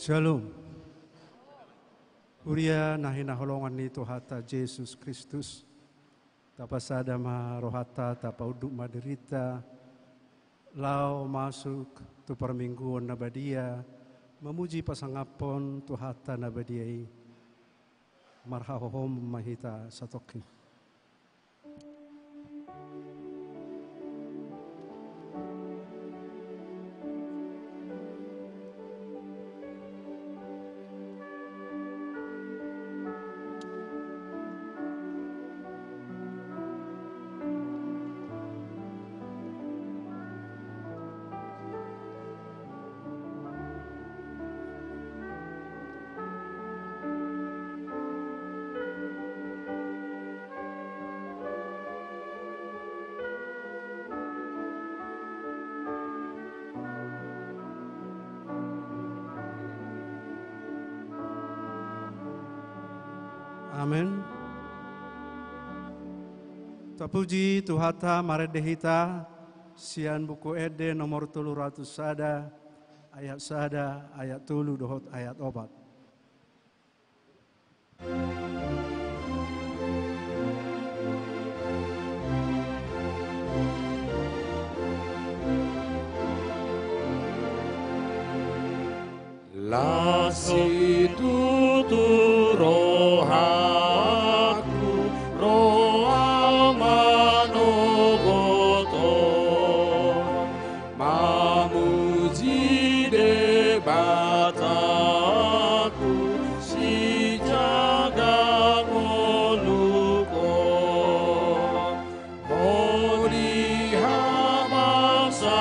Shalom. Uria nahina holongan ni Tuhata Yesus Kristus. Tapa sada ma rohata tapa uduk maderita. Lau masuk tu permingguan nabadia. Memuji pasangapon Tuhata nabadiai. Marhahohom mahita satokin. Amin. Tapuji Tuhata maredehita sian buku ede nomor 300 sada ayat tulu dohot ayat obat. Lasi tuturo aku roa manogoto mamuji debataku si jaga ngoluko mori hamasami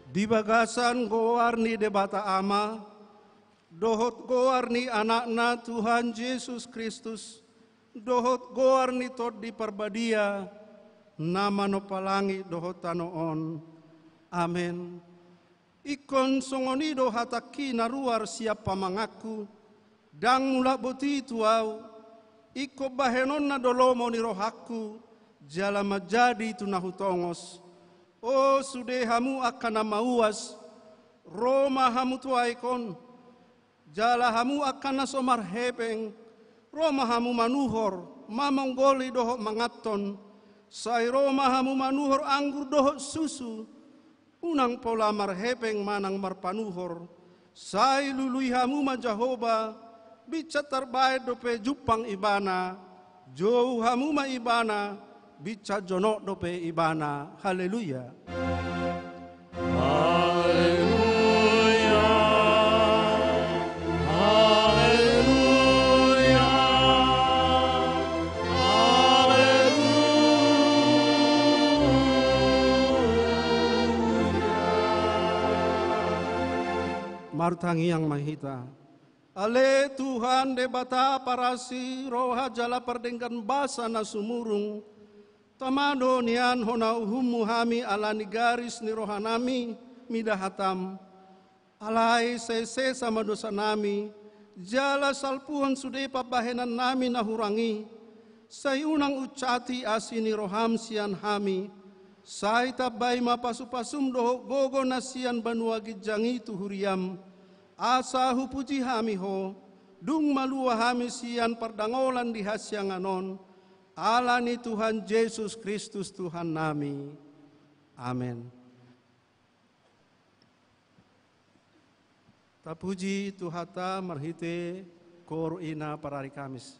Di bagasan gowarni debata ama, dohot gowarni anakna Tuhan Yesus Kristus, dohot gowarni tot di perbadia, nama no palangi dohot tanoon. Amin. Ikon songonido hataki naruar siapa mangaku, dang mula boti tuau, iko bahenon na dolomo ni rohaku, jala majadi tunahutongos. Oh sude hamu akan namauas, Roma hamu tuaikon, jala hamu akan nasomar hepeng, Roma hamu manuhor, mamonggoli dohok mangaton, sai Roma hamu manuhor anggur dohok susu, unang pola marhepeng manang marpanuhor, sai lului hamu majahoba, bica terbaik dope jupang ibana, jauh hamu ma ibana, bica jonok dope ibana. Haleluya. Haleluya. Haleluya. Marutangi yang mahita. Ale Tuhan de bata parasi roha jala perdengkan basa na sumurung. Tamado nian hona uhumu hami ala ni garis ni rohanami midahatam. Alai sese sama dosa nami. Jala salpuhan sude pabahenan nami nahurangi. Sayunang ucati asini roham sian hami. Sai tabai mapasupasum doho gogo nasian banua gijangi tuhuriam. Asa hupuji hami ho. Dung malua hami sian perdangolan di hasyanganon. Alani Tuhan Yesus Kristus Tuhan nami. Amin. Tapuji Tuhata marhite kor ina parari Kamis.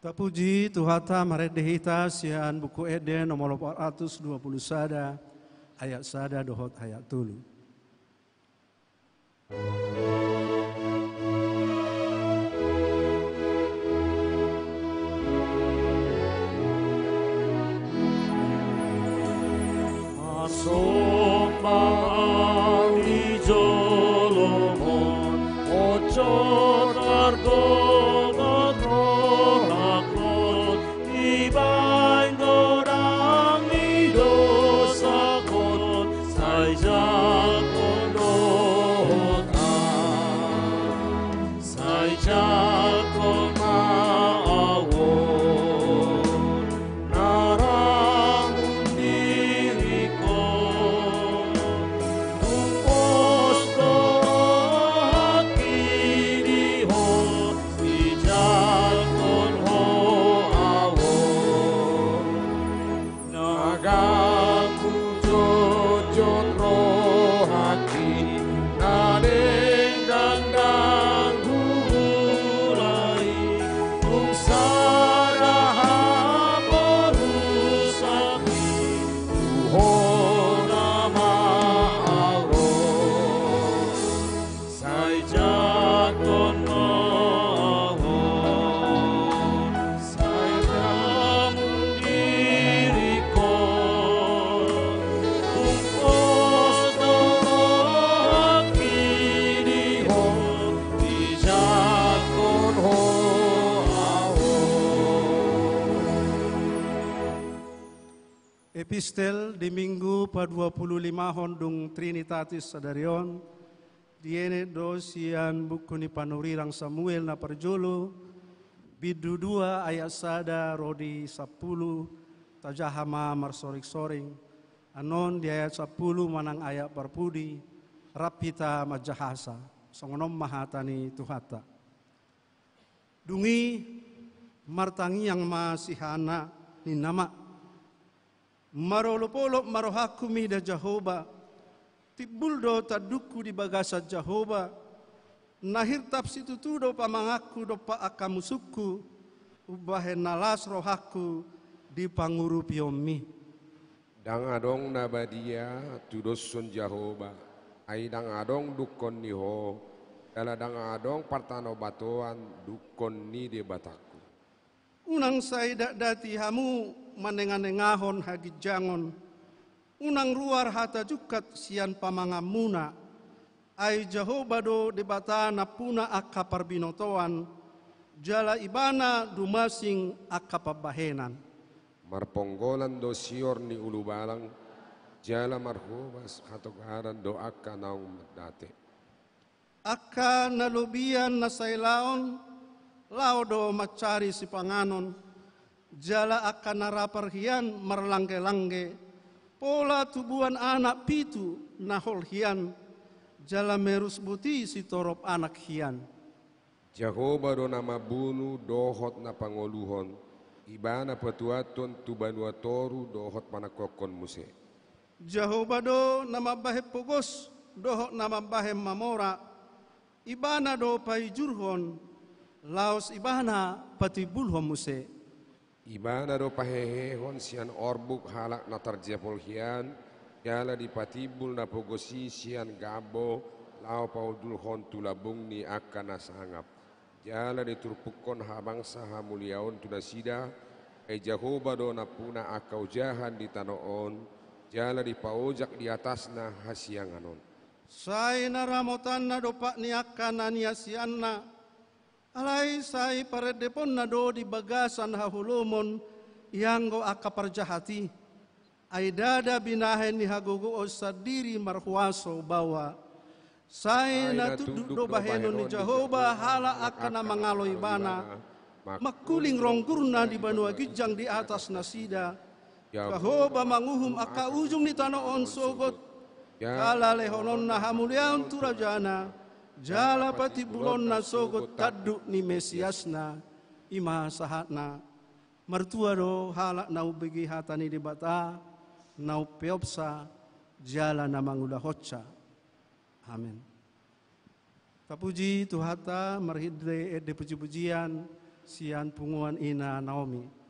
Tapuji Tuhata maredehita sian buku Eden nomor 420 sada ayat sada dohot ayat tulu. Narang diriku Epistel di minggu pa-25 hondung Trinitatis Sadarion, diene dosian buku ni panurirang Samuel na parjolo, bidu 2 ayat sada rodi 10, tajahama marsoring-soring, anon di ayat 10 manang ayat parpudi, rapita majahasa, songonom mahatani tuhata. Dungi martangi yang masihana ni nama, marolopolop marohakumi da Jehovah, tibuldo taduku di bagasa Jehovah, nahir tapsitu do pamangaku do pa akamusuku, ubahe nalas rohaku di pangurup yomi. Dang adong nabadia tudosun Jehovah, ay dang adong dukon niho, dala dang adong partano batoan dukon ni di bataku. Unang saidak dati hamu manenganengahon hagijangon, unang ruar hata jukat sian pamangamuna, ay Jehovah do debatana puna akka parbinotoan, jala ibana dumasing akka pabahenan. Marponggolan do sior ni ulubalang, jala marhubas hatogaran do akka naung date. Akka nalubian na sailaon, laudo macari si panganon, jala akan naraparhian marlangge-langge, pola tubuhan anak pitu nahol hian, jala merus buti si torop anak hian. Jehovah do nama bunu dohot na pangoluhon, ibana patuaton tubanua toru dohot panakokon muse. Jehovah do nama bahe pogos, dohot nama bahe mamora, ibana do paijurhon, laos ibana patibulhon muse. Ibana do pahehehon sian orbuk halak na tarjepol hian, jala di patibul na pogosi sian gabo, lao paudulhon tulabung ni akan nasangap. Jala di turpukon habangsa hamuliaon tunasida, Jehovah do na puna akau jahan di tanoon, jala di paojak di atas na hasianganon. Sai naramotan na dopak ni akan naniasianna, alai sai paredepon na do di bagasan hahulumon yang go akaparjahati, ay dada binahen ni hagugo sa diri marhuaso bawa, sai na tuduk do bahenon ni Jehovah hala akan na mangaloy bana, makuling ronggurna di banua gijang di atas nasida, Jehovah manguhum aka ujung ni tanoon sogot, kala lehonon na hamulian turajana, jala pati bulon na sogot taduk ni Mesiasna, ima sahatna, mertua do halak nau begi hatani di bata, nau peopsa, jala na mangulah hotsa. Amin. Tapuji Tuhata marhidre ede puji-pujian, sian punguan ina Naomi.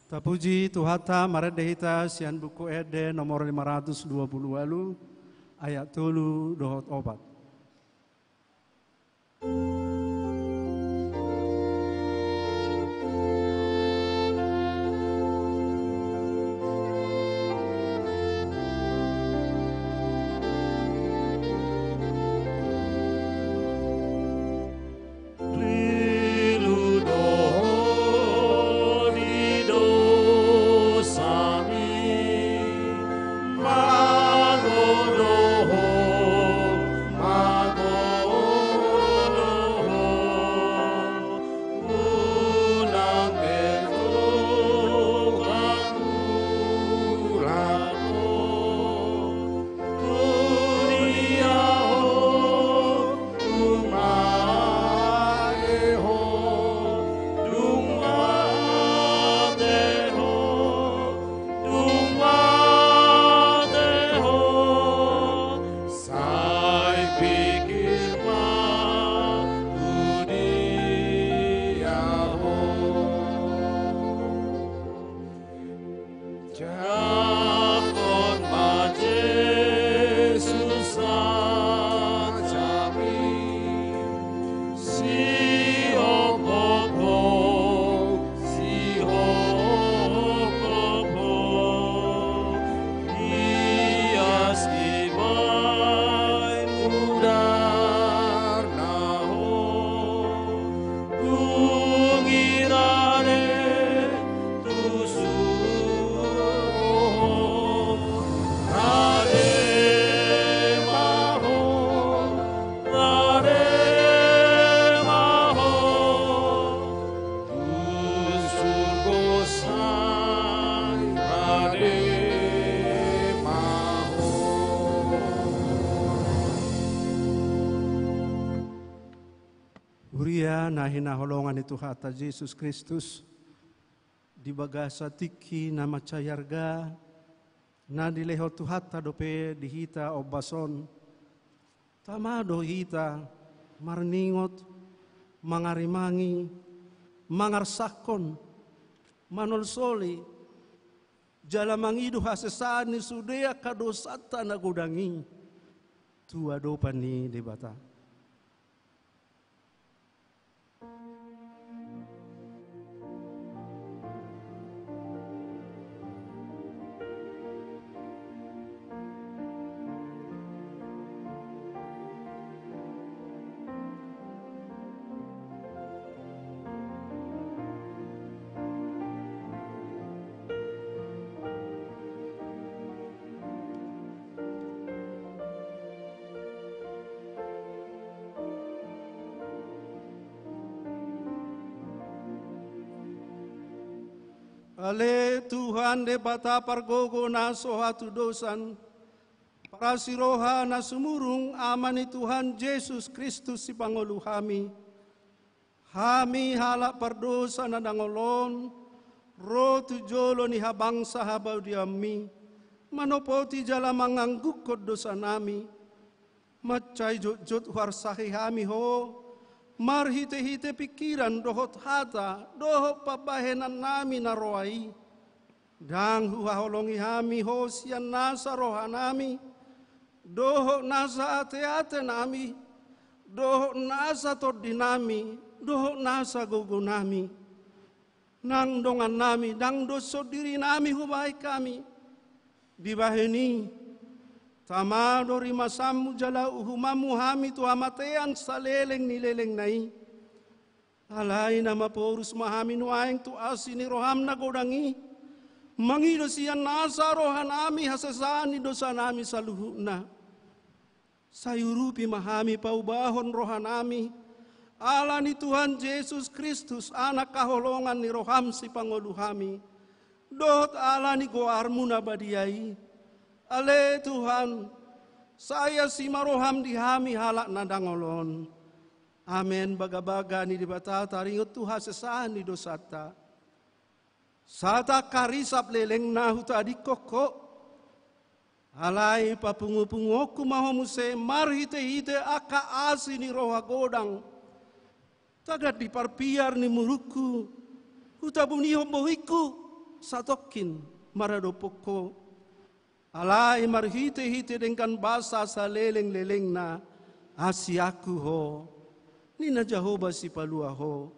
Tapuji Tuhata maredehita sian buku ede nomor 520 walu ayat 3 dohot obat. Hinaholongan itu hata Yesus Kristus di bagasa tiki nama cayarga na dileho tu hata dope dihita obason tamado hita marningot mangarimangi mangarsakon manolsoli jalamangidu hasesani sudea kadosata na gudangi tua dopani debata. Ale Tuhan de bata pargogo na sohatu dosan para siroha na sumurung amani Tuhan Yesus Kristus si Pangulu hami halak pardosa na dangolon ro tujolo ni habangsa habaw diami manopoti jala manganggukod dosa nami macay jut warsahi hami ho marhite-hite pikiran dohot hata, dohot pabahenan nami na roai. Dang huhaholongi hami ho siyan nasa roha nami, dohot nasa ate-ate nami, dohot nasa todi nami, dohot nasa gugu nami. Nang dongan nami, dang doso diri nami humai kami. Dibaheni, tamado rimasamu jala uhumamu hami tu amatean saleleng nileleng nai. Alai nama porus mahami nuaeng tu asini roham na godangi. Mangido siyan nasa rohan nami hasesani dosa nami saluhuna. Sayurupi mahami paubahon rohan nami. Ala ni Tuhan Yesus Kristus anak kaholongan ni roham si Pangulu hami. Dot ala ni goarmu na badiai. Ale Tuhan, saya si maroham dihami halak nadangolon. Amen baga-baga ni dibata taringot Tuhan sesani dosata. Sata karisap leleng nahu tadi koko. Alai papungu-pungoku mahomuse marhite-hite aka asini roha godang. Tagat diparpiar ni muruku. Utabuni hombohiku. satokin maradopoko. Alai marhite-hite dengan basa saleleng-leleng na asiaku ho. Nina Jehovah si palua ho.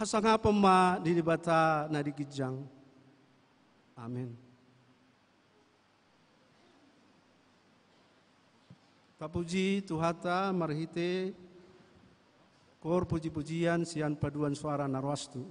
Hasangapa ma didibata na digijang. Amin. Tapuji Tuhata marhite kor puji-pujian sian paduan suara narwastu.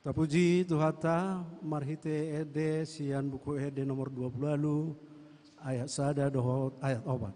Tapuji Tuhata marhite ede sian buku ede nomor 20 lalu ayat sada dohot ayat obat.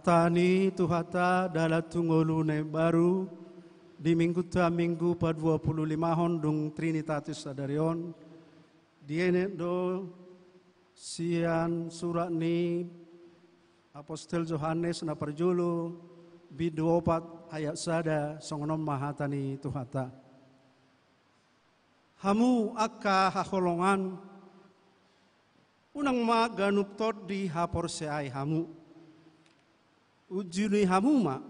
Hatani Tuhata dalam tunggolune baru di minggu pa 25 hondung Trinitatis Adarion diene do sian surat ni Apostel Yohanes na perjulu biduopat ayat sada songonom mahatani Tuhata hamu akka haholongan unang maganup tod di hapor seay hamu ujuni hamuma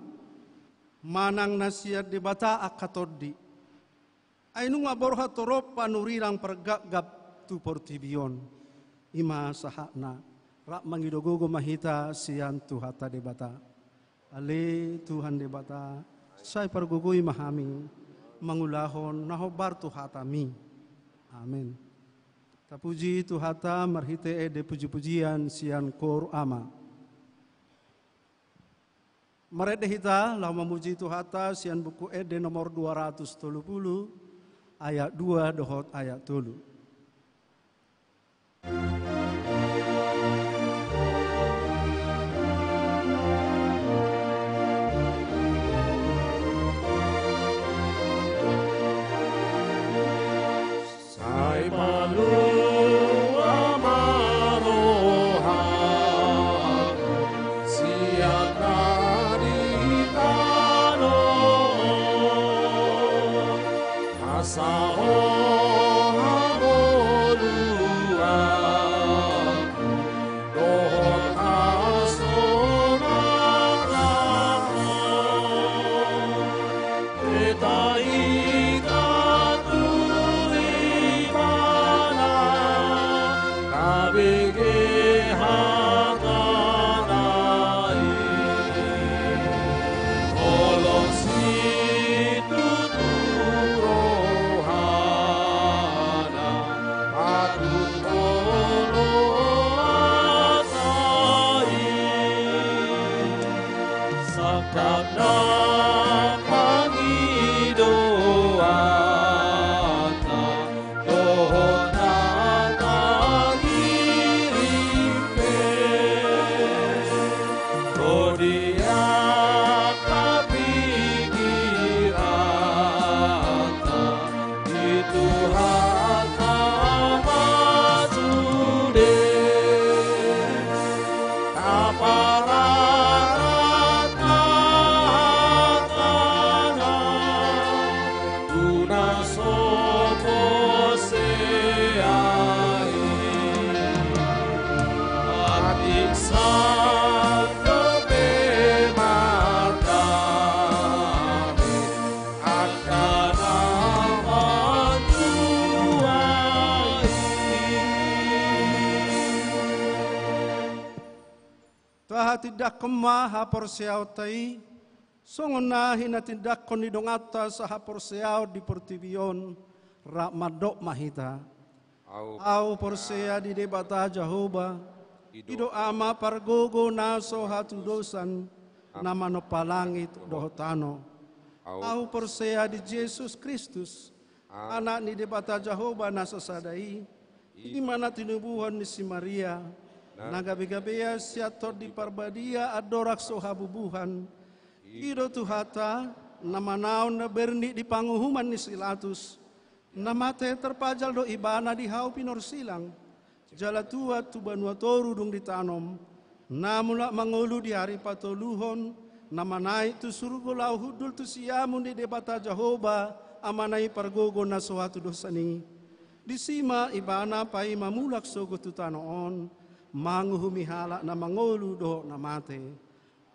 manang nasiat di bata akatodi ainu ngaborha torop panurirang pergagap tu portibion ima sahakna rak mangidogogo mahita sian Tuhata di bata ale Tuhan di bata say pergugui mahami mangulahon nahobar Tuhata mi amin. Tapuji Tuhata marhite ede puji-pujian sian kor ama Merede hita lau memuji Tuhata sian buku ede nomor 230 ayat 2 dohot ayat 3. Taha tidak kemaha porsiau tai, songonahi na tidak konidong atas saha porsiau di portibion, rak madok mahita. Au porsea di debata Jehovah, ido ama pargogo naso hatu dosan, nama no palangit dohotano. Au porsea di Yesus Kristus, anak ni debata Jehovah naso sadai, di mana tinubuhan ni si Maria, nagabe-gabea siator di parbadia adorak sohabubuhan, ido tuhata, nama naon na berni di panguhuman ni Silatus, nama te terpajal do ibana di hau pinor silang, jala tua tu banua toru dung ditanom, namula mangulu di hari patoluhon, nama naik tu surgo lau hudul tu siamun di debata Jehovah, amanai pargogo na sohatu dosani. Di sima ibana pai mamulak sogo tu tanoon, manguhumi halak na mangulu do na mate.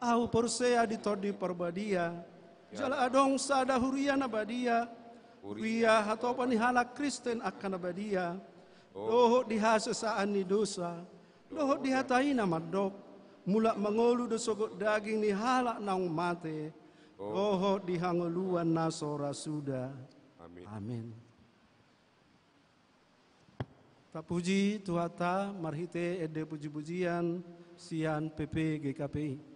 Au porsea di todi parbadia, jala adong sada huria na badia, Wia atau panihala Kristen akan abadia, doho dihasesaan ni dosa, doho dihatai na madok, mulak mangolu dosogot daging ni halak naung mate, doho dihangoluan na sora suda. Amin. Tak puji Tuhata marhite ede puji-pujian sian PP GKPI.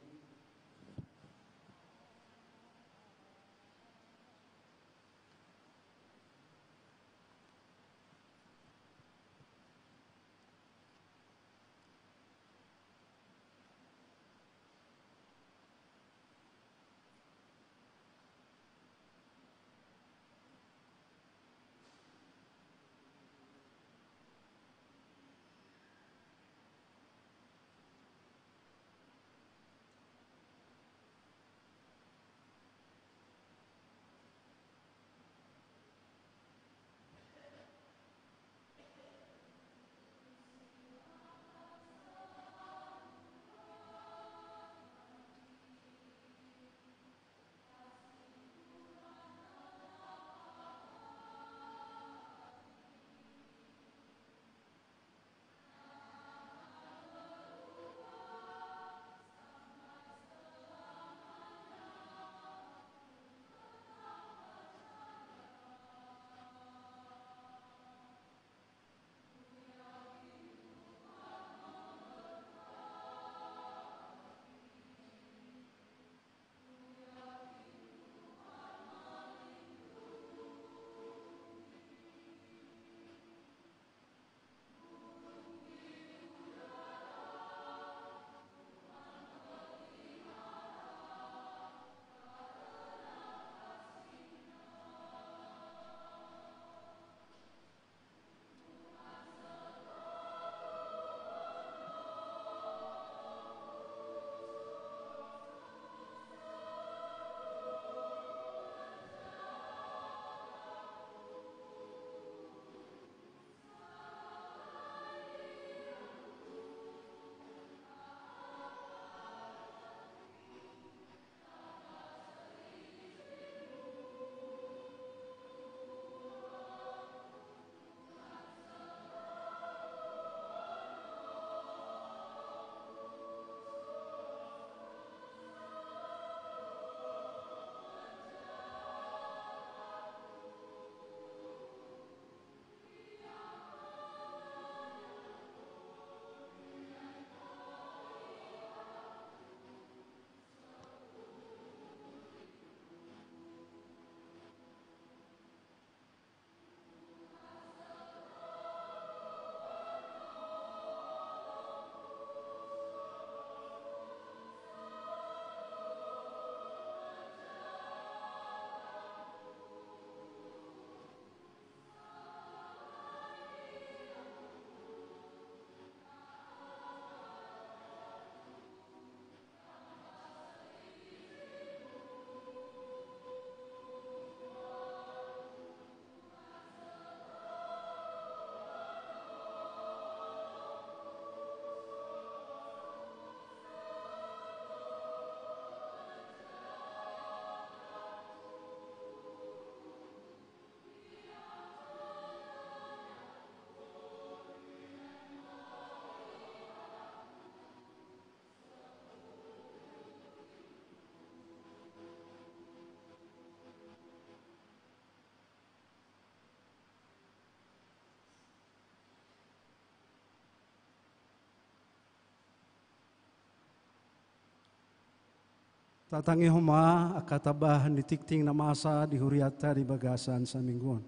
Tatangi homa akatabahan di tikting na masa di huriata di bagasan sa mingguan.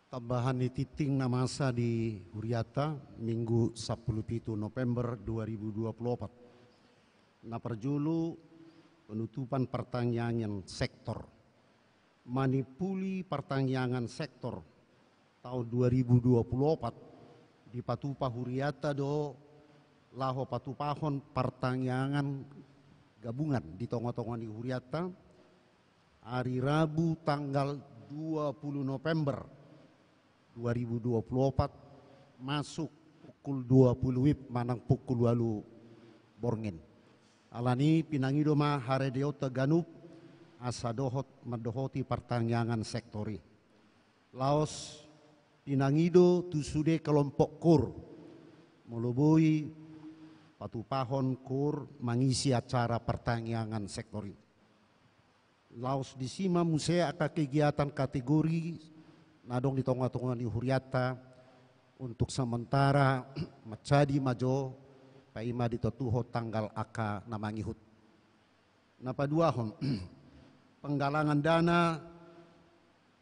Tambahan di titing na masa di huriata Minggu 17 November 2024. Na perjulu penutupan pertanyaan sektor. Manipuli pertanyaan sektor tahun 2024 di patupa huriata do laho patupahon pertanyaan gabungan di tongo-tongo di huriata hari Rabu tanggal 20 November 2024 masuk pukul 20 WIB manang pukul 8 borngen. Alani pinangido ma haredeo teganup asa dohot mendohoti pertanyaan sektori. Laos pinangido tusude kelompok kur meloboi patupahon kur mengisi acara pertanyaan sektori. Laos disima musea aka kegiatan kategori nadong di tonga-tonga di huriata untuk sementara macadi majo paima ditotuho tanggal aka namangihut. Napaduahon penggalangan dana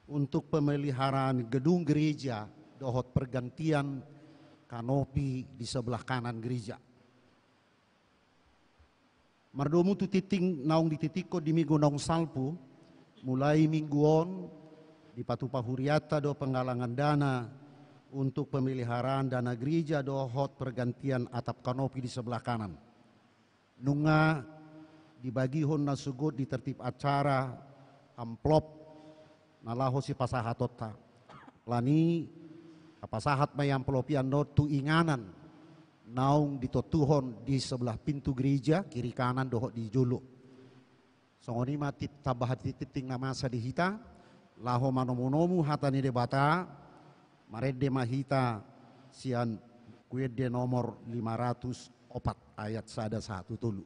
untuk pemeliharaan gedung gereja dohot pergantian kanopi di sebelah kanan gereja. Mardomu tu titing naung di titiko di minggu naung salpu mulai mingguon di patupa huriata do penggalangan dana untuk pemeliharaan dana gereja dohot pergantian atap kanopi di sebelah kanan. Nunga dibagi hon nasugut di tertib acara amplop nalaho si pasahatota. Lani pasahat may amplopian do tu inganan naung ditotuhon di sebelah pintu gereja kiri kanan dohot di julu. Songoni mati tabahat titing namasa di hita. Laho manomonomu hatani debata marede mahita sian kuede nomor 504 ayat 1 tulu.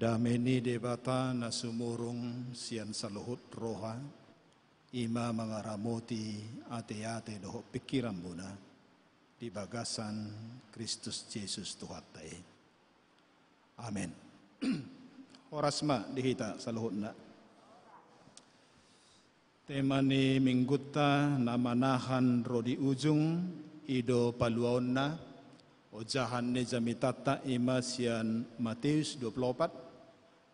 Dameni debata na sumurong siyan saluhut roha, ima mangaramoti ate-ate doho pikiran muna di bagasan Kristus Yesus Tuhan tae. Amin. Orasma dihita saluhut na. Tema ni mingguta namanahan rodi ujung ido paluaon na ojahan ni jamitata ima sian Matius 24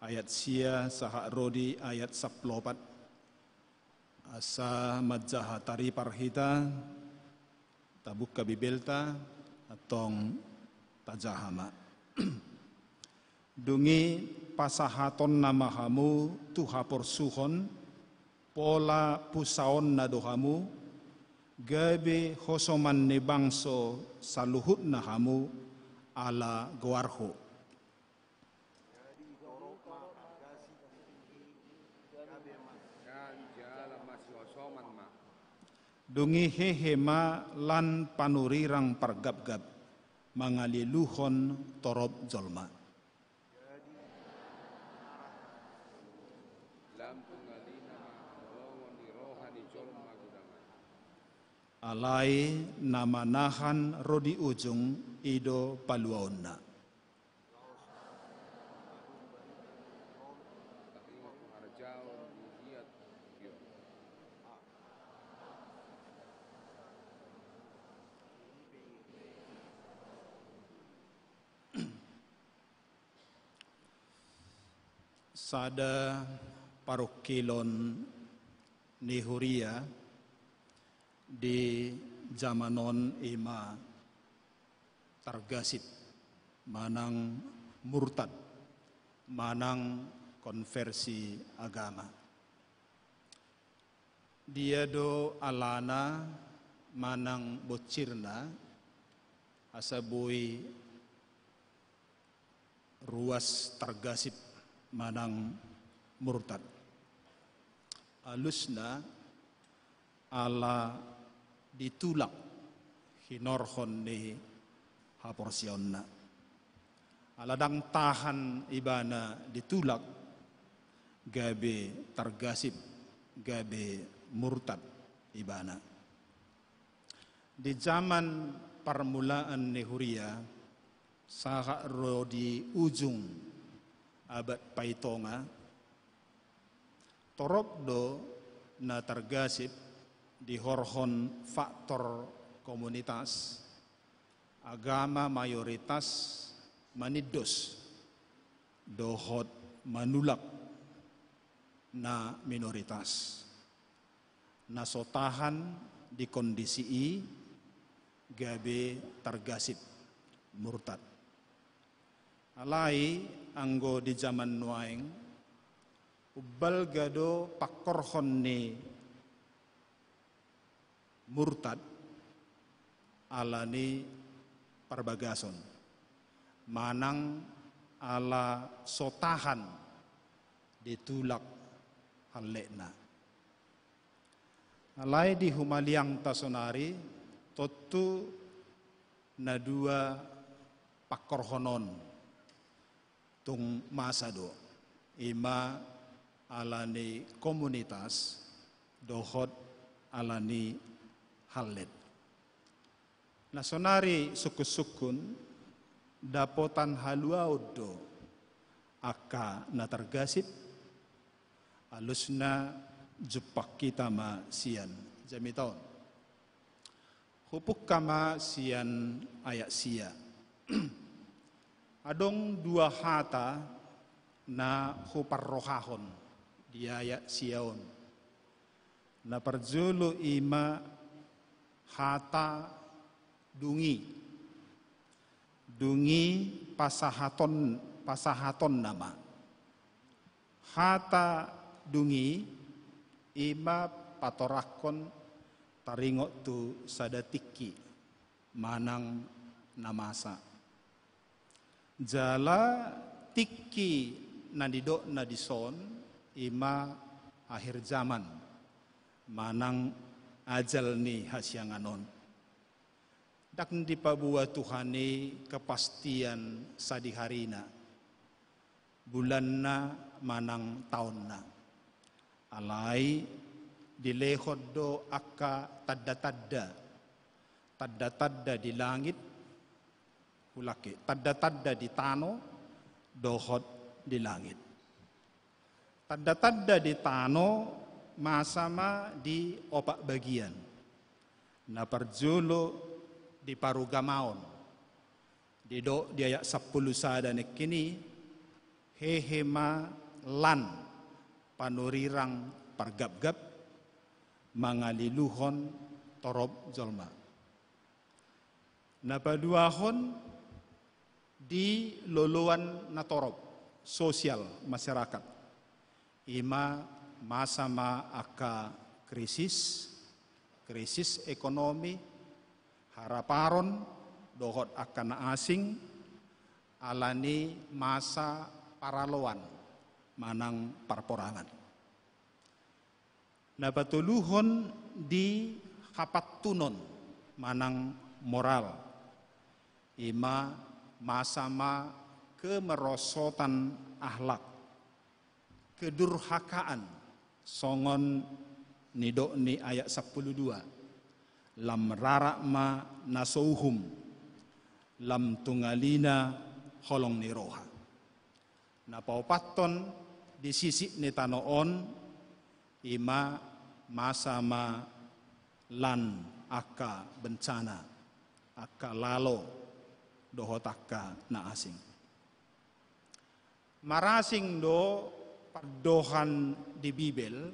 ayat sia saha rodi ayat 14 asa majaha tari parhita tabuk kabibelta atong tajahama dungi pasahaton namahamu tuha porsuhon pola pusaon na dohamu gabe hosoman ni bangso saluhut na hamu ala goarho. Dungi hehema lan panurirang pargab-gab mangaliluhon torob jolma. Alai namanahan rodi ujung ido paluaonna. Sada parokilon ni Huria di zamanon ima targasit manang murtad manang konversi agama. Dia do alana manang bocirna asabui ruas targasit manang murtad. Alusna ala ditulak hinorhon ni haporsionna. Aladang tahan ibana ditulak gabe targasib gabe murtad ibana. Di zaman permulaan ni Huria saha ro di ujung abad paitonga torop do na targasib di horhon faktor komunitas agama mayoritas manidos dohot manulak na minoritas na sotahan di kondisi i gabe targasib murtad. Alai anggo di zaman nuaing ubal gado pakorhon ni murtad alani parbagason manang ala sotahan ditulak halekna. Alai di humaliang tasonari totu na dua pakorhonon tung masado ima alani komunitas dohot alani halet. Nasonari suku-sukun dapotan haluaudo aka natargasip alusna jepak kita ma sian jamitaon. Hupuk kama sian ayak sia. Adong dua hata na huparrohahon di ayak siaon. Na perjulu ima hata dungi. Dungi pasahaton nama. Hata dungi ima patorakon taringok tu sadatiki manang namasa. Jala tiki nadidok nadison ima akhir zaman manang ajal ni hasyanganon. Dak di pabuah Tuhani kepastian sadiharina. bulanna manang taonna. Alai dilehod do akka tadda di langit hulake, tadda di tano dohod di langit. Tadda di tano masama di opak bagian. Na parjulo di parugamaon. Di do di ayat 10 sada nekini hehema lan panurirang pargap-gap mangaliluhon torob jolma. Napaduahon di loluan natorob sosial masyarakat. Ima masama aka krisis ekonomi, haraparon, dohot akan asing, alani masa paraloan, manang parporangan. Napatuluhon di kapatunon, manang moral, ima masama kemerosotan ahlak, kedurhakaan, songon nidok ni ayat 12. Lam rarakma nasouhum, lam tungalina holong niroha. Napaupaton di sisi netanoon, ima masama lan aka bencana, aka lalo dohot aka na asing. Marasing do perdohan di Bibel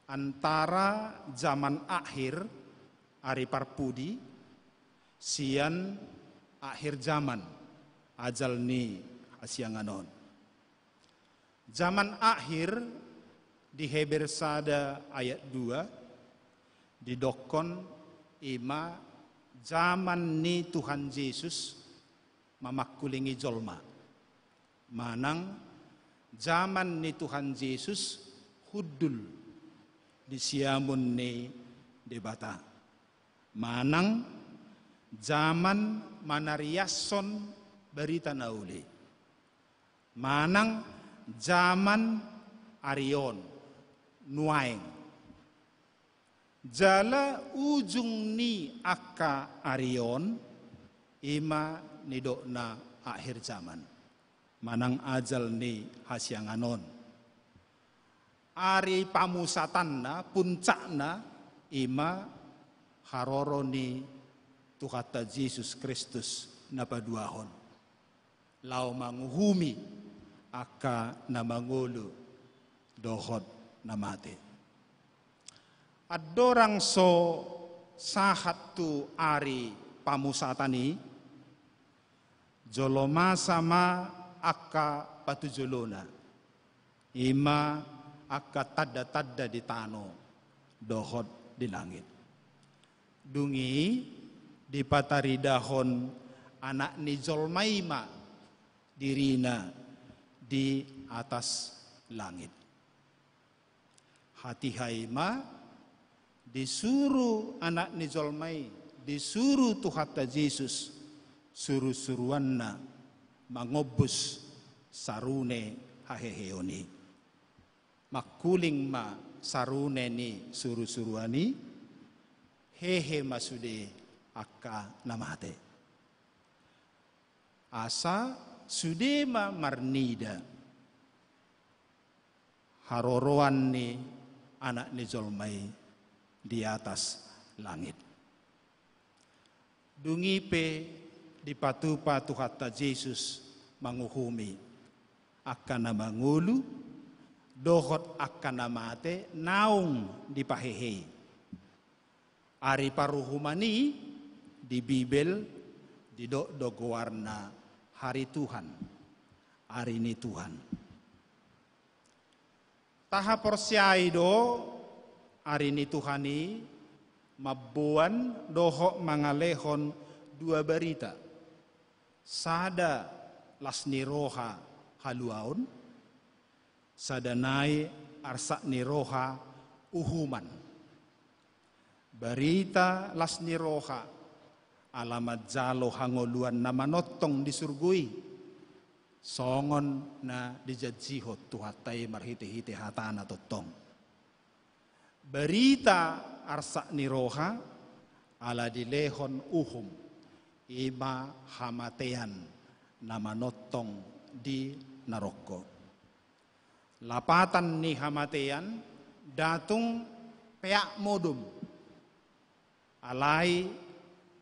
antara zaman akhir ari parpudi sian akhir zaman ajal ni asianganon. Zaman akhir di Heber sada ayat 2 didokon ima zaman ni Tuhan Yesus mamakulingi jolma. Manang zaman ni Tuhan Yesus hudul di siamun ni debata. Manang zaman manariason berita nauli. Manang zaman arion nuaeng. Jala ujung ni aka arion ima nidokna akhir zaman. Manang ajal ni hasyanganon. Ari pamusatanna puncakna ima haroro ni Tuhata Yesus Kristus napaduahon. Lau manguhumi aka namangulu dohot namate. Adorang so sahat tu ari pamusatani joloma sama aka patujolona. Ima aka tadda di tano dohot di langit. Dungi di pataridahon anak ni jolmaima dirina di atas langit. Hati haima disuruh anak ni jolmai, disuruh Tuhata Yesus suruh-suruanna mangobus sarune haheheoni. Makuling ma sarune ni suruh-suruani hehe masude akka namate. Asa sudema marnida haroroan ni anak ni jolmai di atas langit. Dungipe di patupa Tuhata Yesus manguhumi akan namangulu dohot akan namate naung di pahehe. Ari paruhumani di Bibel di do warna hari Tuhan, hari ini Tuhan. Tahap persiai do hari ini Tuhani mabuan dohok mangalehon dua berita. Sada lasni roha haluaun, sada nai arsak ni roha uhuman. Berita lasni roha alamat jalo hangoluan nama notong disurgui. songon na dijajihot tuhatai marhiti-hiti hatana totong. Berita arsa niroha ala dilehon uhum ima hamatean nama notong di naroko. Lapatan ni hamatean datung peak modum alai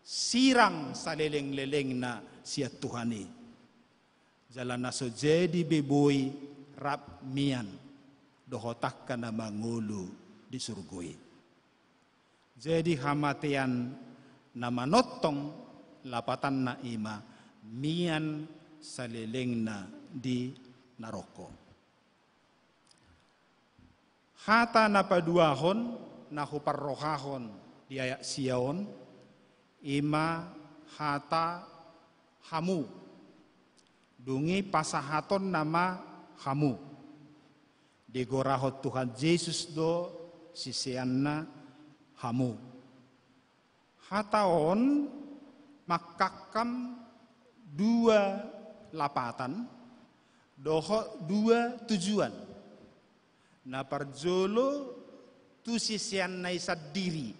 sirang saleleng-leleng na siat Tuhani. Jalan naso jadi beboy rap mian dohotak kana mangulu di surgoi. Jadi hamatian nama notong lapatan na ima mian saleleng na di naroko. Hata na paduahon na huparrohahon di ayak siaon ima hata hamu dungi pasahaton nama hamu digorahot Tuhan Yesus do sisianna hamu hataon makakam dua lapatan doho dua tujuan na parjolo tu sisianna isad diri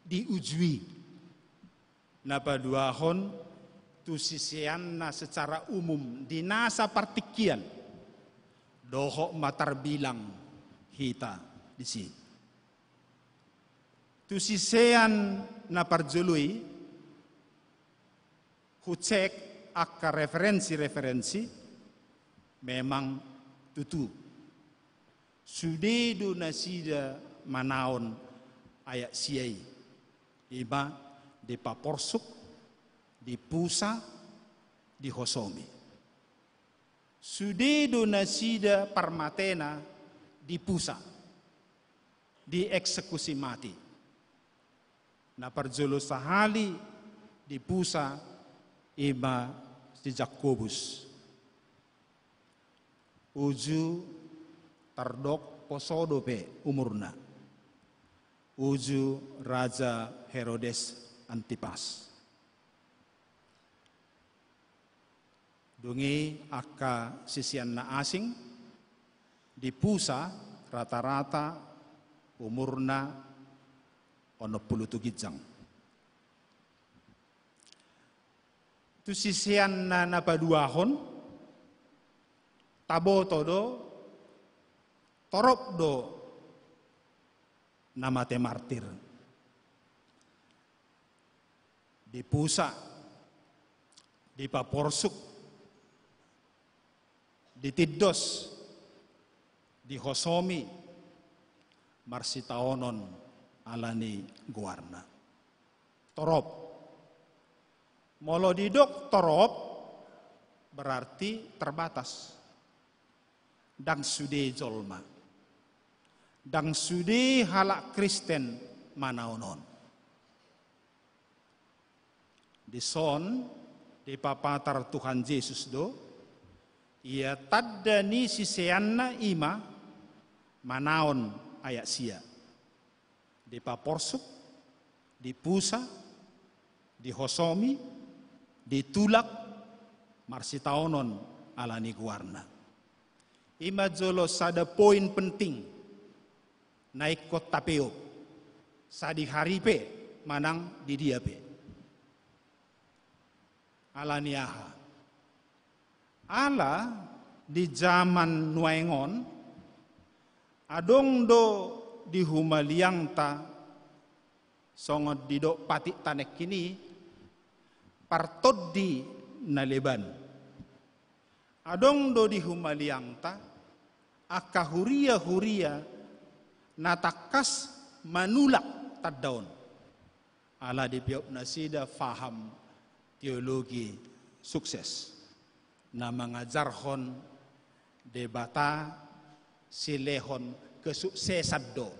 diujui na paduahon tu sisianna secara umum dinasa partikian doho matar bilang hita di sini. Tu sisian na parjului hucek akka referensi memang tutu. Sudedo nasida manaon ayak siai iba di paporsuk di pusa di hosomi. Sudedo nasida parmatena di pusa di eksekusi mati. Na parjolo sahali di pusa iba di Jakobus. Uju tardok posodo pe umurna. Uju Raja Herodes Antipas. Dungi akka sisian na asing di pusa rata-rata umurna 60 gijang. Tu sisian na napaduahon taboto do torop do namate martir. Di pusa, di paporsuk, di tiddos, di hosomi, marsitaonon alani guarna. Torop. Molo didok torop berarti terbatas. Dang sude jolma. Dang sude halak Kristen manaonon. Di son, di papatar Tuhan Yesus do, ia tadda ni siseanna ima manaon ayak sia. Di paporsuk, di pusa, di hosomi, di tulak, marsitaonon alani guarna. Ima jolo sada poin penting naik kot tapeo, sadi haripe manang di diape. Alani aha. Ala di zaman nuengon adong do di humaliang ta songot didok patik tanek kini partod di naleban. Adong do di humaliang ta akka huria natakas manulak tadaon. Ala di piop nasida faham teologi sukses. Na mengajarhon debata silehon kesuksesan do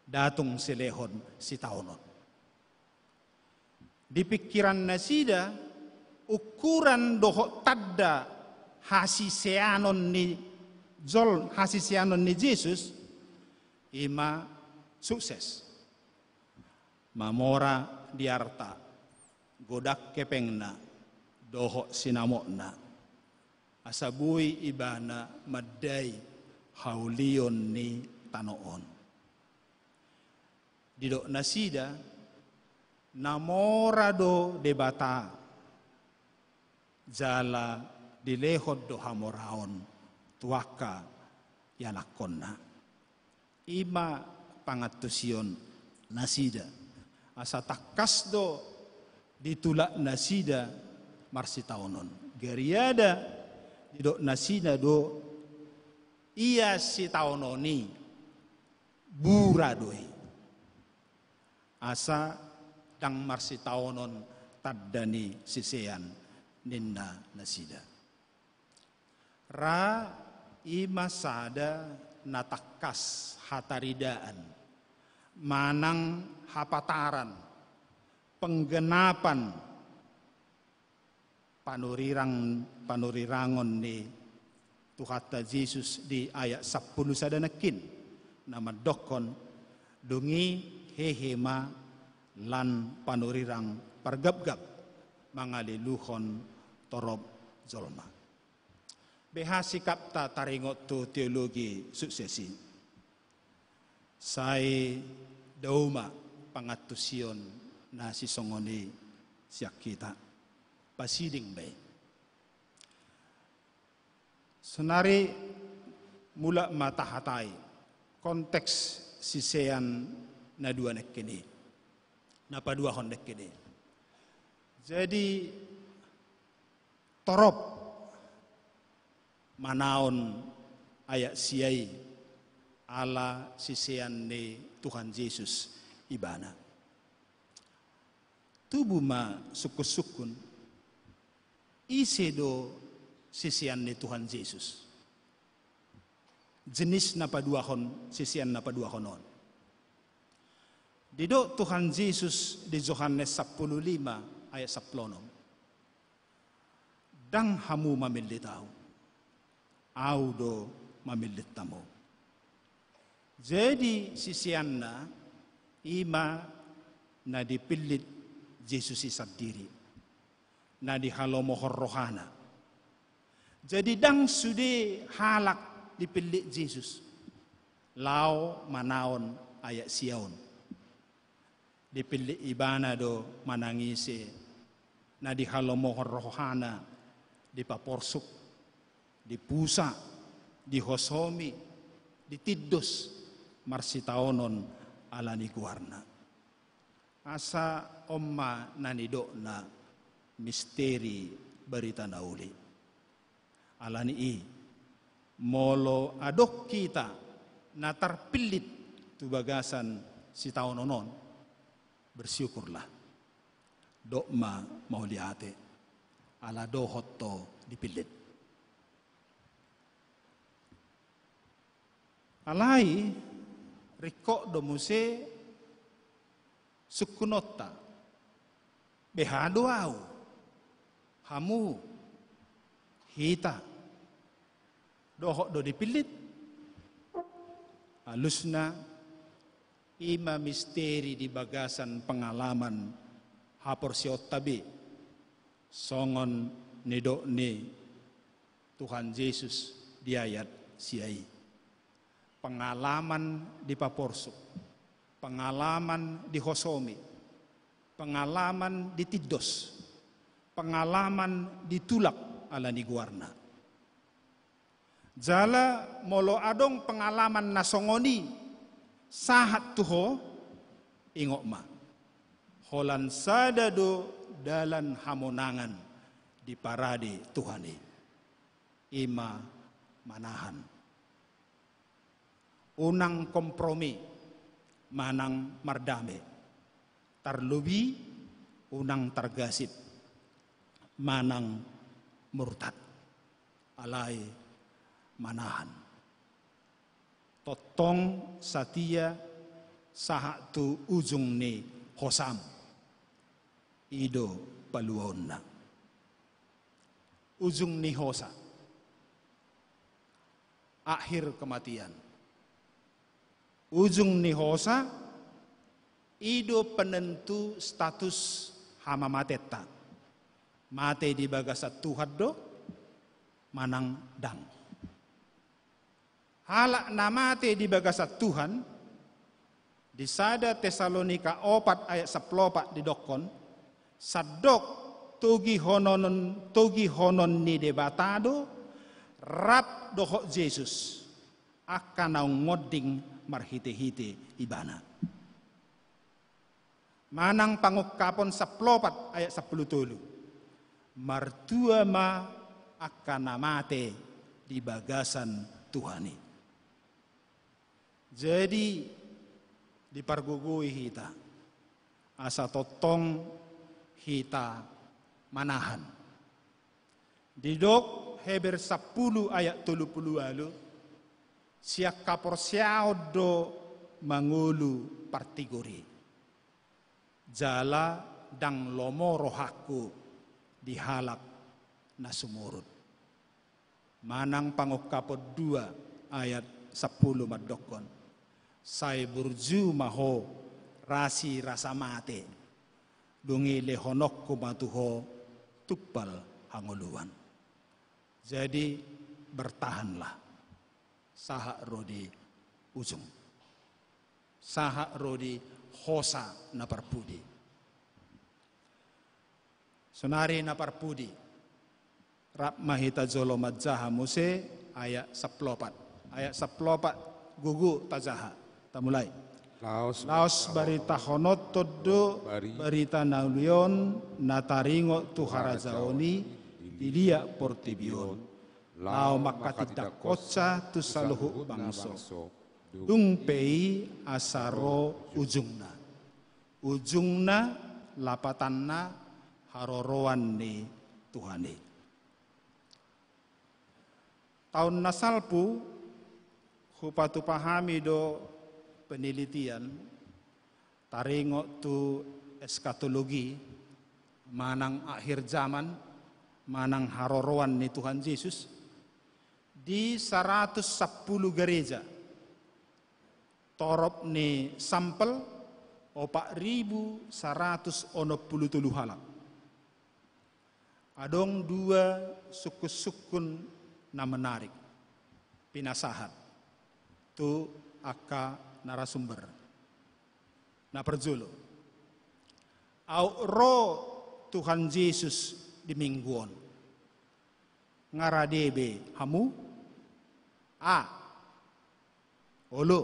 datung silehon si taonon. Di pikiran nasida ukuran dohok tadda hasisianon ni Yesus ima sukses. Mamora diarta godak kepengna dohok sinamokna Asabuy ibana madday haulion ni tanoon. Didok nasida namorado debata jala dilehod do hamoraon tuaka yalakonna. Ima pangatusion nasida asa takas do ditulak nasida marsitaonon. Geriada didok nasida do iya si taononi buradoi. Asa dang marsitaonon taddani sisean ninna nasida. Ra ima sada natakas hataridaan manang hapataran penggenapan panurirangon ni Tuhata Yesus di ayat 10 sadanakin nama dokon dungi hehema lan panurirang pargabgab mangaliluhon torob zolma. Behasikap ta taringot tu teologi suksesi. Sai dauma pangatusion na sisongoni siak kita pasiding bay. Senari mula matahatai konteks sisean na dua nek kini. Napa dua hon nek kini. Jadi torop manaon ayat siai ala sisean ni Tuhan Yesus ibana. Tubuh ma sukun isedo sisian ni Tuhan Yesus. Jenis napa dua hon sisian napa dua honon. Dido Tuhan Yesus di Yohanes 15 ayat 10. Dang hamu mamili tau. Audo mamilit tamo. Jadi sisianna ima na dipilit Yesus isadiri. Na dihalomohor rohana. Jadi dang sude halak dipilit Yesus. Lau manaon ayat siaon. Dipilit ibana do manangise. Na dihalomohor rohana dipaporsuk. Dipusa, dihosomi, ditiddos marsitaonon alani guarna. Asa omma nanidok na misteri berita nauli. Alani i molo adok kita na terpilit tu bagasan si taononon bersyukurlah. Dokma mau liate ala dohotto dipilit. Alai rikok domuse sukunota behado au hamu hita dohok do dipilit halusna ima misteri di bagasan pengalaman hapor siot tabi songon nidok ni Tuhan Yesus di ayat siai. Pengalaman di paporsuk, pengalaman di hosomi, pengalaman di tiddos, pengalaman di tulak ala ni guarna. Jala molo adong pengalaman nasongoni sahat tuho ingok ma. Holan sadado dalan hamonangan di parade Tuhani. Ima manahan. Unang kompromi manang mardame tarlubi unang targasip manang murtad alai manahan totong satia sahatu ujung ni hosam ido paluonna ujung ni hosa akhir kematian. Ujung ni hosa ido penentu status hama mateta. Mate di bagasat Tuhan do manang dang. Halak namate di bagasat Tuhan, di sada Tesalonika 4 ayat 14 di dokon, sadok togi honon ni debatado, rap dohok Yesus akan ngoding marhite-hite ibana. Manang pangukapon 14 ayat 10, martua ma akan namate di bagasan Tuhani. Jadi dipargugui hita, asa totong hita manahan. Didok Heber 10 ayat 30 siak kaporsiao do mangulu partigori. Jala dang lomo rohaku dihalak na sumurut. Manang pangukapod 2 ayat 10 madokon. Say burju maho rasi rasa mate. Dungi lehonok kumatuho tukbal hanguluan. Jadi bertahanlah. Sahak rodi ujung. Sahak rodi hosa naparpudi. Sonari naparpudi. Rap mahita jolo madjaha muse ayat 14. Ayat 14 gugu tajaha. Tamulai. Laos barita honot todo barita naulion nataringo tuharajaoni dilia portibion. Lao makatidak koca tu saluhu bangso. Dungpei asaro ujungna. Ujungna lapatanna haroroan ni Tuhani. Tahun nasalpu hupatu pahami do penelitian taringo tu eskatologi manang akhir zaman manang haroroan ni Tuhan Yesus di 110 gereja torop ni sampel 4.163 halak. Adong 2 suku-sukun na menarik pinasahat tu aka narasumber na perjulo au ro Tuhan Yesus di mingguon ngaradebe hamu a olo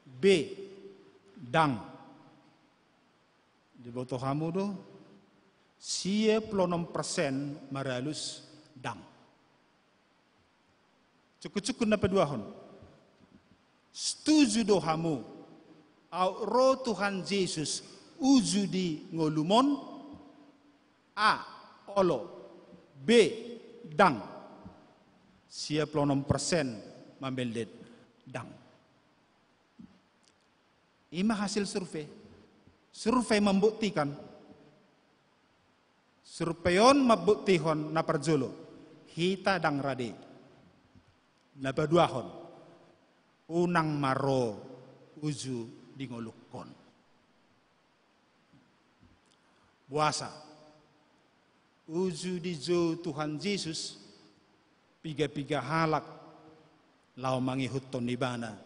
b dang di boto hamu do 96% maralus dang cukup-cukup na peduahon setuju do hamu au ro Tuhan Yesus uju di ngolumon a olo b dang 96% mambelet dang. Ima hasil survei membuktikan surveyon mabuktikon na perjolo hita dang rade na baduahon unang maro uju di ngolukon. Puasa uju di jo Tuhan Yesus piga-piga halak lau mangihut tonibana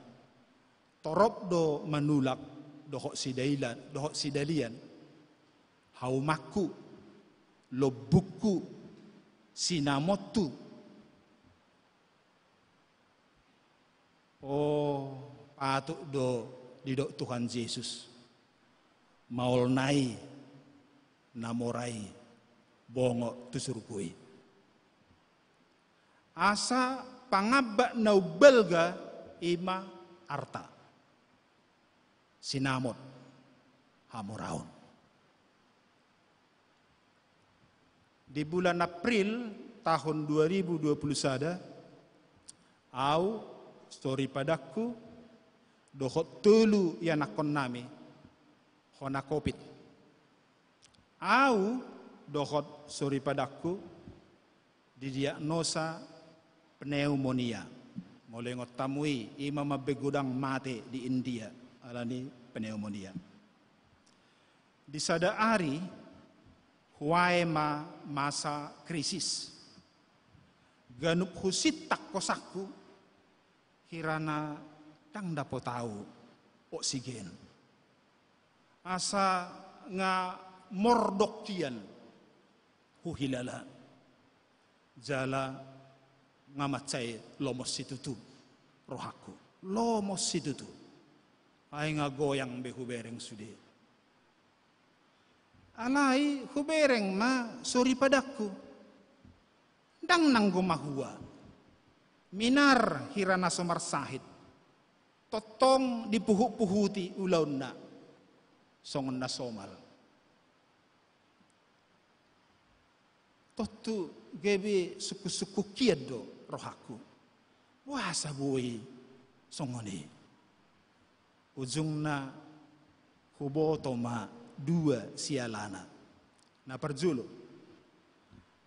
torop do manulak dohok sidalian haumaku lobuku sinamotu patuk do didok Tuhan Yesus maul nai namorai bongo tusurukui asa pangabak nau belga ima arta sinamot hamuraun. Di bulan April tahun 2021 au story padaku dohot telu yanakon nami hona covid au dohot story padaku didiagnosa pneumonia mulai ngotamui ima mabegudang mate di India alani pneumonia di sada hari huai masa krisis ganup husit tak kosakku, hirana tang dapo tahu oksigen. Asa nga mordok kian huhilala. Jala ngamatcay lomos situtu rohaku. Lomos situtu. Ay nga goyang be hubereng sude. Alay hubereng ma suri padaku. Dang nang gumahua. Minar hirana somarsahit. Totong dipuhu-puhuti ulaw na. Songon na somal. Totu gebe suku-suku kiedo rohaku. Wah sabuhi songoni. Ujung na huboto ma dua sialana. Na perjulo.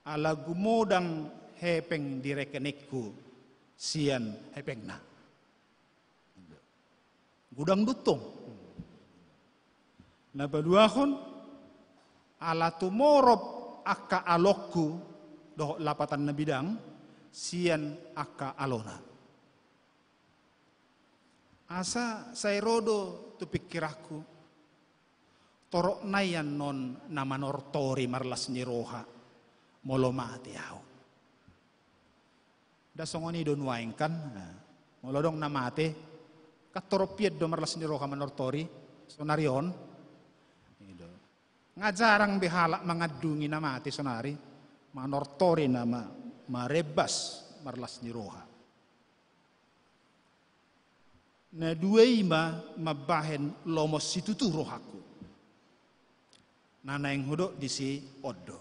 Ala gumodang hepeng direkenekku sian hepeng na. Gudang dutong. Na baduahon ala tumorop aka alokku doh lapatan na bidang sian aka alona. Asa saya rodo tu pikiraku torok nayan non nama nortori marlas ni roha molo mati au. Da songoni don waingkan molo dong namate katoropied do marlas ni roha manortori sonarion. Ngajarang behalak mengadungi namate sonari manortori nama marebas marlas ni roha. Na dua ima mabahen lomos situtu rohaku. Nana yang hudok disi odo.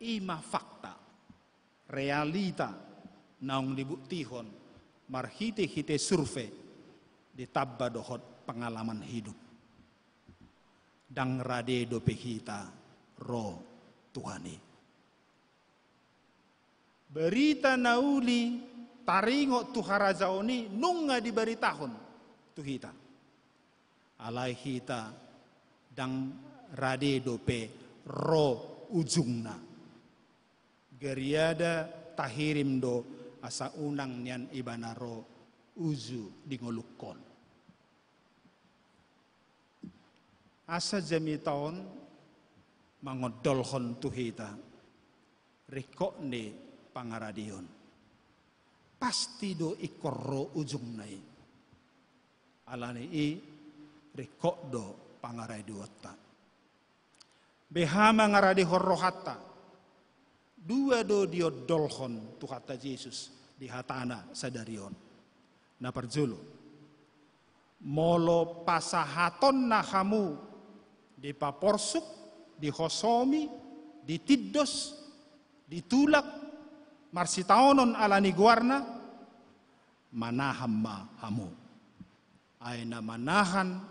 Ima fakta, realita naung dibuktihon marhite-hite survei ditabba dohot pengalaman hidup. Dang rade dope hita ro Tuhani. Berita nauli taringo tuharajaoni nunga diberitahon tuhita. Alai hita dang rade dope ro ujungna. Geriada tahirim do asa unang nian ibana ro uzu dingolukon. Asa jami taon mangodolhon tuhita. Rekok ne pangaradion. Pasti do ikorro ujung nai. Alani i rekok do pangarai duota. Behama ngaradi horrohata. Dua do diodolhon tuhata Yesus di hatana sadarion. Na perjulu. Molo pasahaton na hamu di paporsuk, di hosomi, di tiddos, di tulak, marsitaonon alani guarna, manaham ma hamu. Aina manahan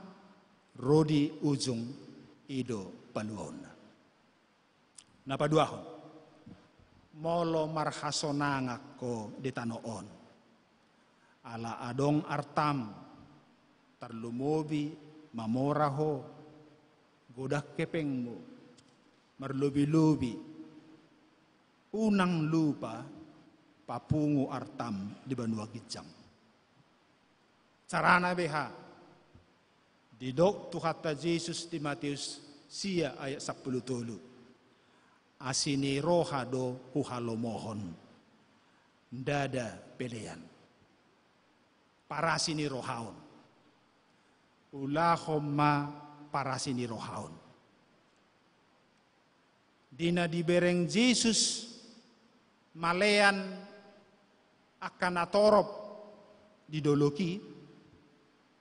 rodi ujung ido paluon. Napaduahon. Molo marhasonangak ko di tanoon. Ala adong artam, tarlumobi, mamoraho, godak kepengmu, marlobi-lobi, unang lupa, papungu artam di Banua Gijang. Carana beha, didok tuhata Yesus di Matius sia ayat 10. Asini roha do huhalomohon, dada pelean. Parasini rohaon. Ulahomma parasini rohaon. Dina dibereng Yesus malean akan atorop didoloki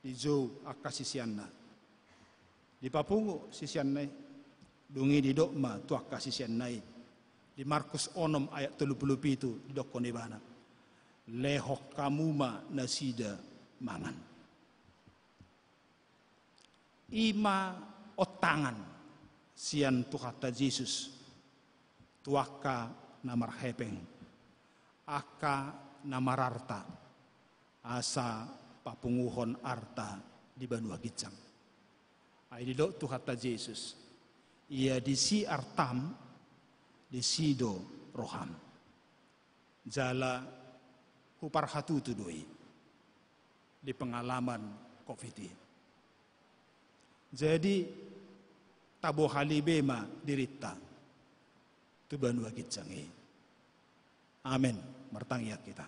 di jo akasisianna. Di papungu sisianna dungi di dokma tu akasisianna. Di Markus 6 ayat 37 di dokone bana. Lehok kamuma nasida mangan. Ima otangan sian tuhata Yesus tuaka namar hepeng aka namar arta asa papunguhon arta di Banua Gijang. Ay didok tuhata Yesus ia disi artam disido roham. jala huparhatu tudoi di pengalaman COVID. Jadi tabo halibema dirita tu banua kitsangi. Amin. Mertangyak kita.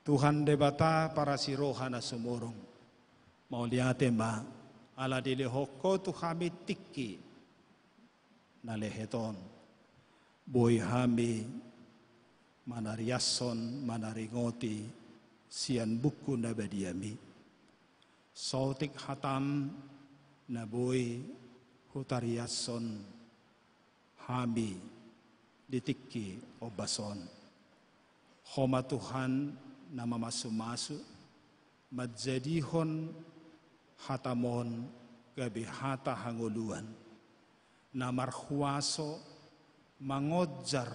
Tuhan debata para sirohana sumurong. Mau lihat ma ala dile hoko tu kami tiki na leheton. Boy hami manariason manaringoti sian buku na badiami. Sautik hatam na boy hutariason hami ditiki obason. Homa Tuhan na mamasu-masu, madjadihon hatamon gabi hata hanguluan, na marhuaso mangodjar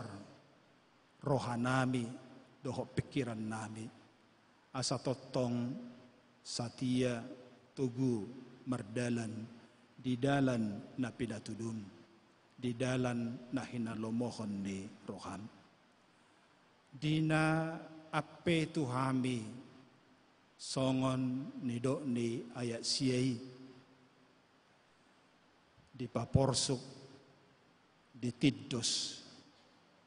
rohanami doho pikiran nami, asa totong satia tugu merdalan di dalan na pinatudun, di dalan na hinalomohon ni roham. Dina ape tuhami songon nido ni ayat siyai di paporsuk di tiddos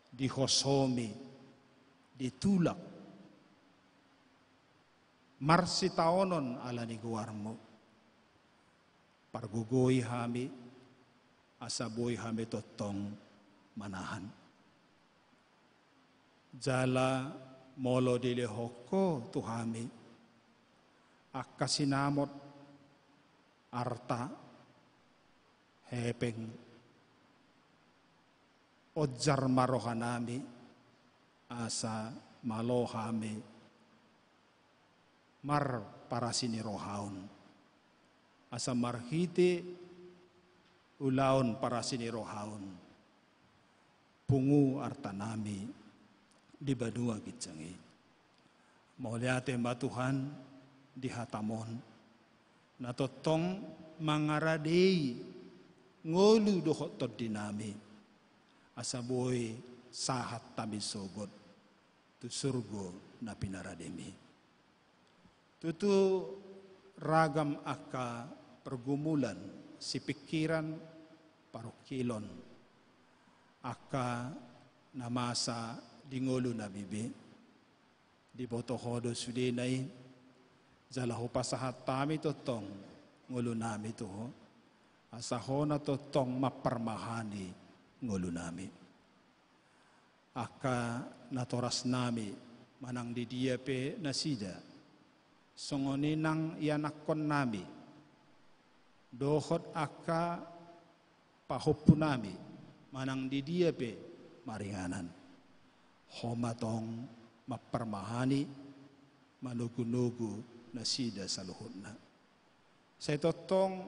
di hosomi di tulak marsi taonon ala ni guarmo pargugoy hami asaboy hami totong manahan jala molo dile hoko tuhami akasinamot arta hepeng ojar marohanami asa malohami mar parasini rohaun asa marhite ulaun parasini rohaun pungu artanami di badua kitsangi. Mau lihat mbak Tuhan di hatamon. Na totong mangaradei ngolu dohot tod dinami. Asaboy sahat tabi sogot tu surgo na pinarademi. Tutu ragam aka pergumulan si pikiran parokilon aka namasa di ngulu na bibi di botohodo sudinay jalaho pasahat tami totong ngulu nami toho asahona totong maparmahani ngulu nami aka natoras nami manang di dia pe nasida songoninang ianakon nami dohot aka pahoppu nami manang di dia pe maringanan homatong maparmahani manugu-nugu na sida sa luhod na. Sa itotong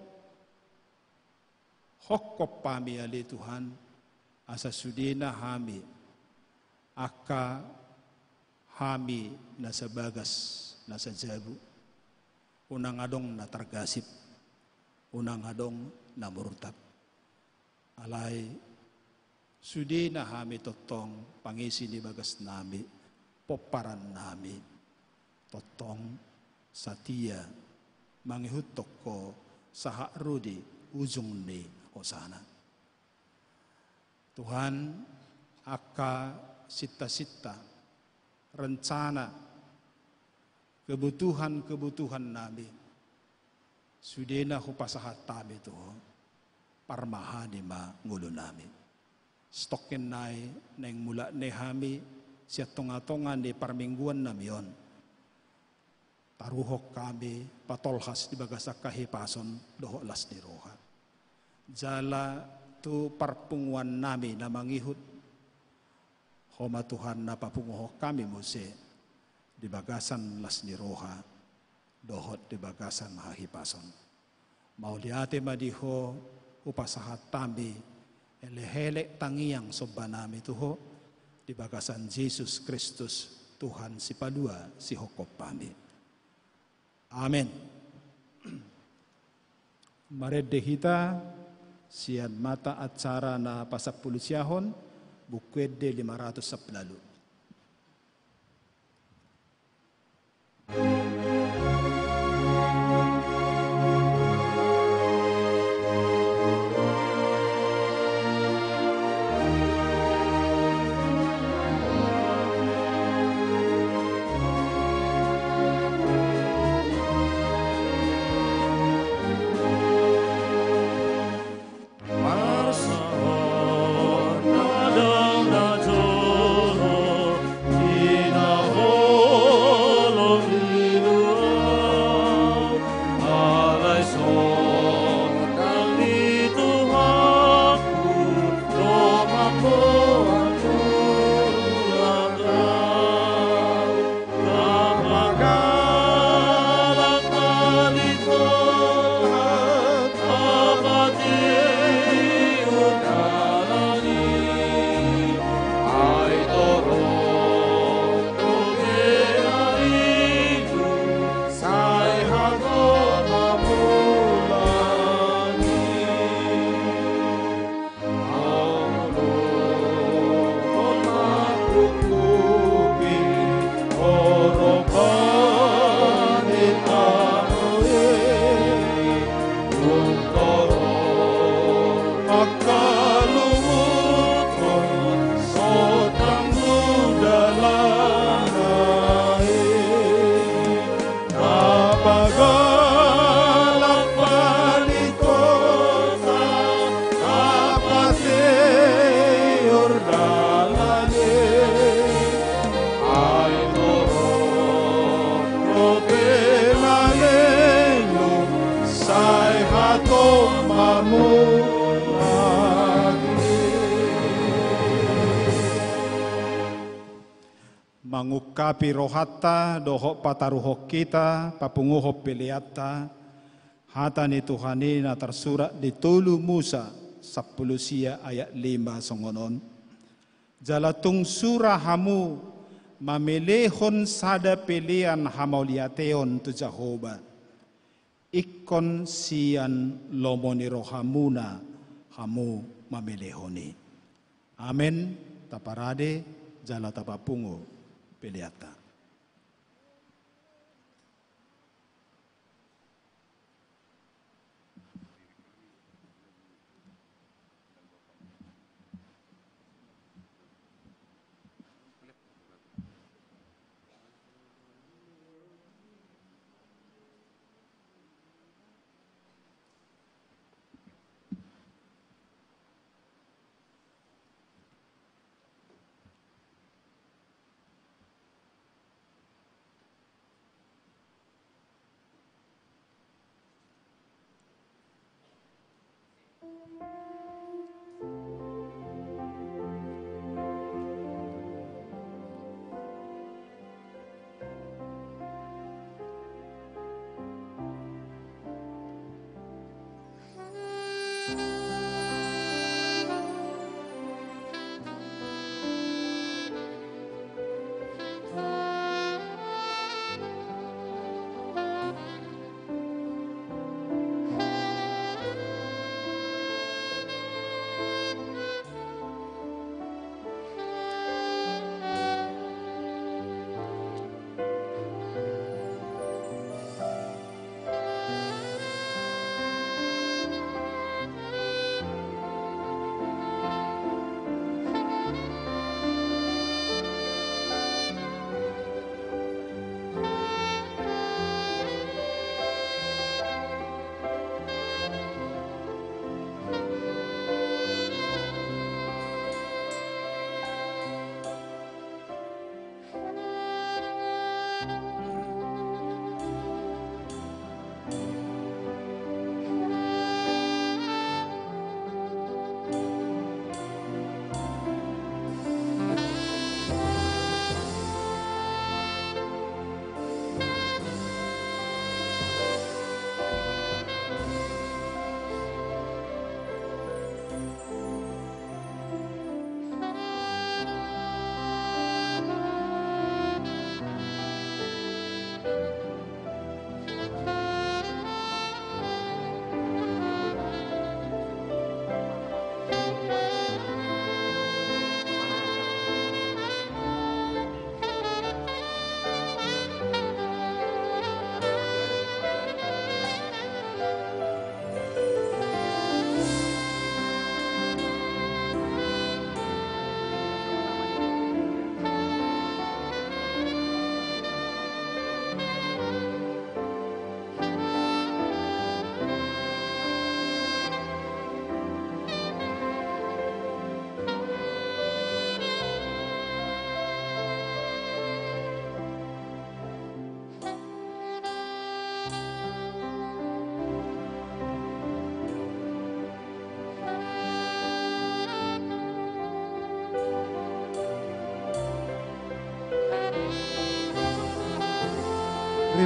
hokop pami ali Tuhan asa sudina hami aka hami na sa bagas na sa jabu unang adong na targasip unang adong na murtab alay sudi na hami totong pangisi ni bagas nami, poparan nami, totong satia, mangihutok ko sa hakrudi ujung ni osana. Tuhan, aka sita-sita, rencana, kebutuhan nami, sudi na hupasahat tami to, parmahani ma ngulo nami. Stokin nai neng mula nehami siya tonga-tonga ni parmingguan namion. Taruhok kami patolhas di bagasak kahipason doho las ni roha. Jala tu parpunguan nami na mangihut. Homa Tuhan na papunguhok kami muse di bagasan las ni roha dohot di bagasan hahipason. Mau liate madiho upasahat tami elehele tangiang sobanami tuho di bagasan Yesus Kristus Tuhan si padua si hokop pami. Amin. Maredde hita sian mata acara na pasapulusyahon Bukwede 510. Mangukapi rohata dohok pataruhok kita papunguhok piliata hatani Tuhani na tersurat di Tulu Musa 10 sia ayat 5 songonon jalatung surah hamu mamilehon sada pilihan hamauliateon tu Jehovah ikon sian lomoni rohamuna hamu mamilehoni amen taparade jala tapapungu peliata.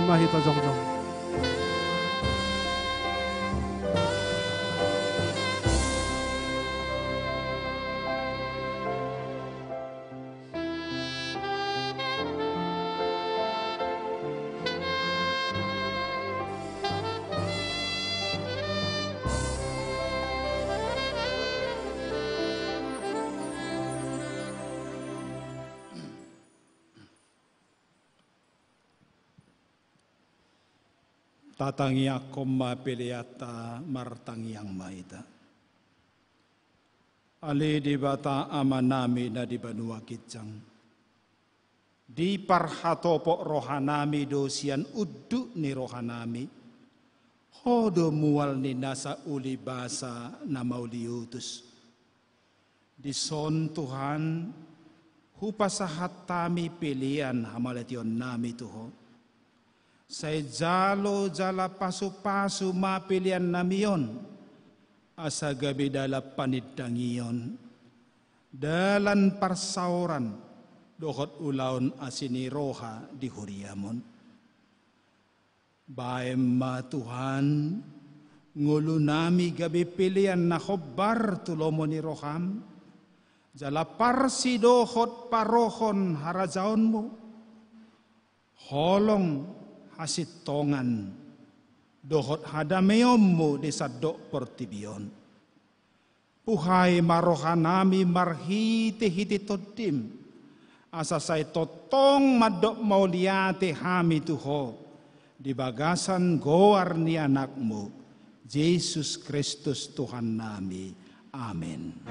mahita jongjong. Tatangi akoma peleata martangi yang maita. Ale di bata amanami na di banua kijang. Di parhatopok rohanami dosian uddu ni rohanami. Hodo mual ni nasa uli basa na mauliutus. Di son Tuhan hupasahat tami pilihan hamalation nami tuho. Say jalo jala pasu-pasu mapilian namion asa gabi dala panidangion dalan parsauran dohot ulaon asini roha di huriamon baem ma Tuhan ngulu nami gabi pilihan na hobar tulomo ni roham jala parsi dohot parohon harajaonmu holong hasit tongan dohot hadameommu di sadok pertibion puhai marohanami marhiti hiti todim asa say totong madok mauliate hami tuho di bagasan goar ni anakmu Yesus Kristus Tuhan nami amin.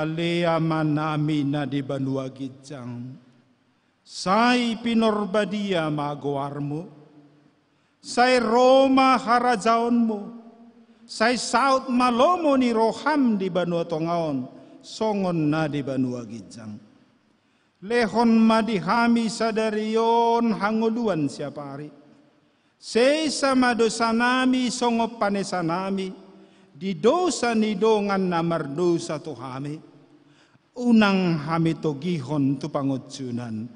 Aleaman nami na di banua gijang, say pinorbadia magoarmu, say Roma harajaonmu, say saut malomo ni roham di banua tongaon, songon na di banua gijang. Lehon madihami sadarion hanguluan siapari, say sama dosa nami songo panesa nami, di dosa ni dongan na mardosa tuhami. Unang hami togihon tu pangutsunan,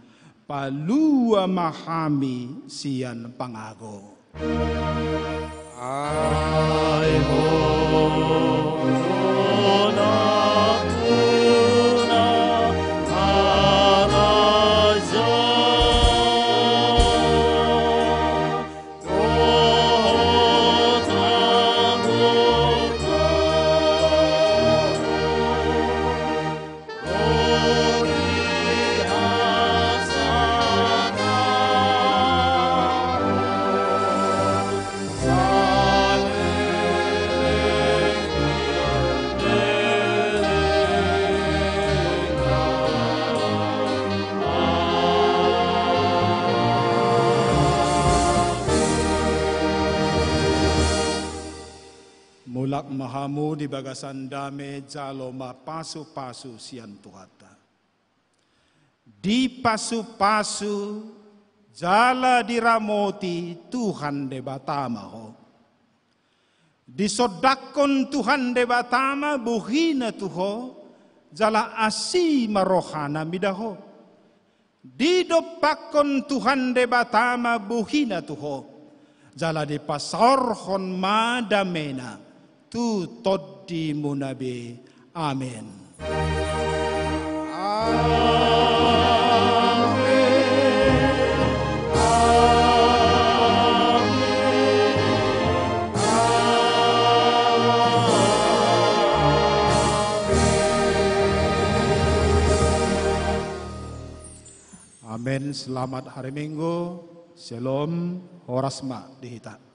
palua mahami siyan pangago. Ay ho. Mulak mahamu di bagasan dame jalo mapasu-pasu sian tuhata. Di pasu-pasu jala diramoti Tuhan de batama ho. Disodakon Tuhan de batama buhina tuho jala asi marohana midaho. Didopakon Tuhan de batama buhina tuho jala di pasarhon madamena. Tu toddi munabe. Amin. Amin. Selamat hari Minggu. Shalom. Horasma dihita.